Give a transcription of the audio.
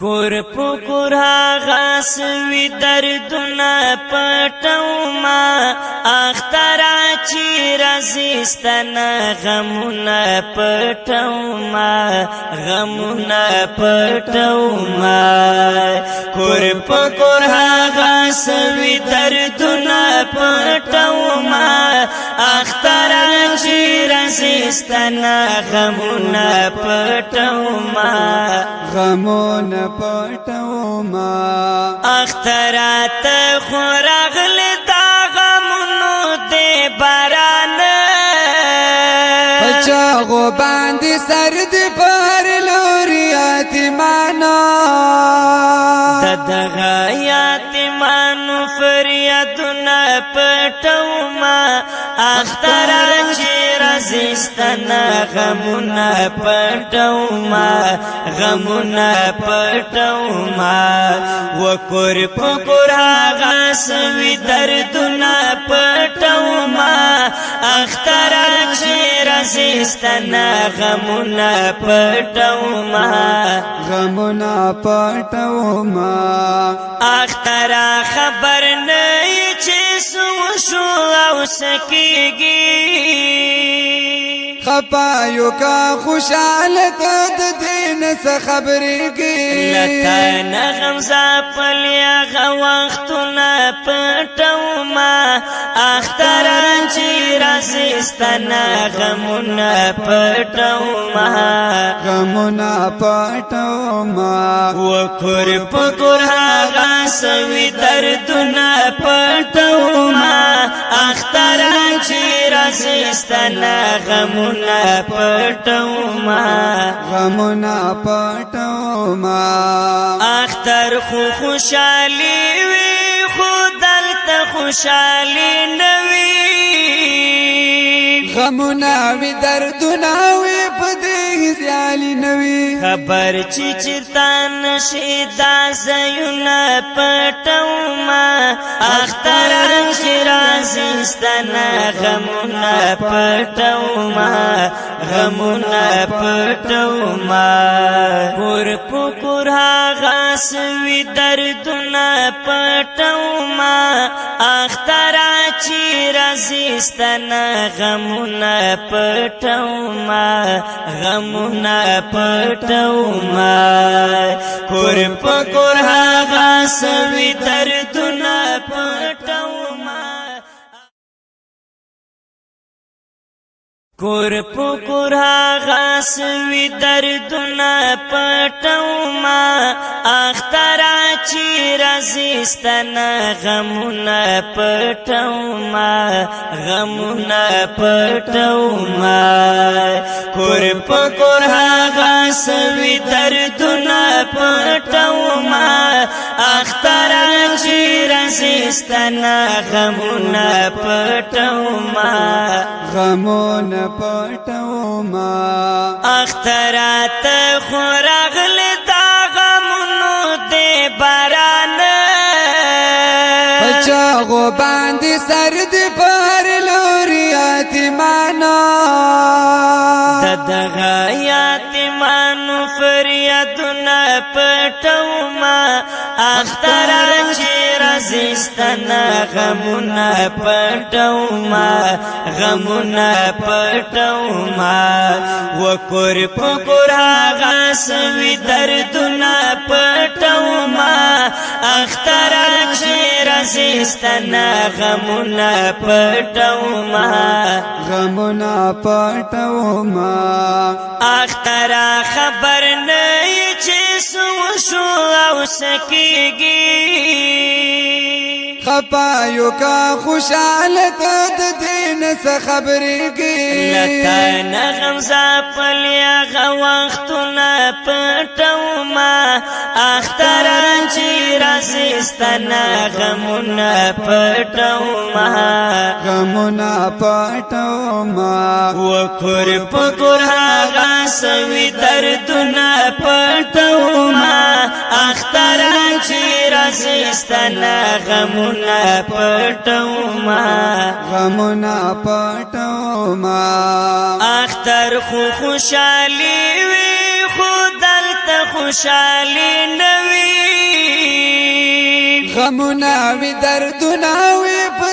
کور پکور هاغا سوی دردنا پټو ما اخترا چی رزستنا غمنا پټو ما غمنا پټو ما کور پکور هاغا سوی دردنا پټو ما اخترا چی رزستنا غمنا پټو ما غمنا پټو ما اخترات خوراغل دا غمونو دے باران پچاغو باندې سرد پر لوري یتیمانا دغه یتیمانو فریادونه پټو ما اخترات رزستنا غمنا پټو ما غمنا پټو ما وکور پکور هغه سوي دردنا پټو ما اخترا چې رزستنا غمنا پټو ما غمنا پټو ما اخترا خبر نه چې سو شو او سکیږي خپایو کا خوشاله د دین څخه خبرې کی لکه نغم زاپل یا وختونه پټو ما اختران چې رازستنا غمونه پټو ما غمونه پټو ما وکور پکور هغه سوي دردونه پټو ما اختران چې رازستنا غمونه پټو ما غمنا پټو ما اختر خو خوشالي وي خدلته خوشالي نوي غمنا وی دردنا وی پدې زیالي نوي خبر چې چرتا نشي دا زيونه پټو ما اختر چې رازستنا غمونه پټو ما غمونه پټو ما کور پکور هغه سوي دردونه پټو ما اختر چې رازستنا غمونه پټو ما غمونه پټو ما کور پکور هغه سوي دردونه پټو ما کور پکور هغه سوي دردونه پټو ما اخترا چې رازستنا غمونه پټو ما غمونه پټو ما کور پکور هغه سوي دردونه پټو ما اخترا چې رازستنا غمونه پټو ما غمونه پټو ما اخترات خوراغل دا غمونو دے باران پچاغو باندې سرد پر لوري یتیمانا دغه یتیمانو فریادونه پټو ما اختر چې رازستنا غمونه پټو ما غمونه پټو ما وکور پکور هغه سوي دردونه پټو ما اختر چې رازستنا غمونه پټو ما غمونه پټو ما اختر خبر نه چې سو شو او سکیږي خپایو کا خوشاله د دین څخه خبرې کی لکه نغم زاپل یا وختونه پټو ما اختران چې رازستنا غمونه پټو ما غمونه پټو ما وکور پکور هغه سوي دردونه پټو ما اختران چې رازستنا غمونه پټو ما غمونه پټو ما اختر خو خوشالي وي خدلته خوشالي نه غمنا وی دردنا وی په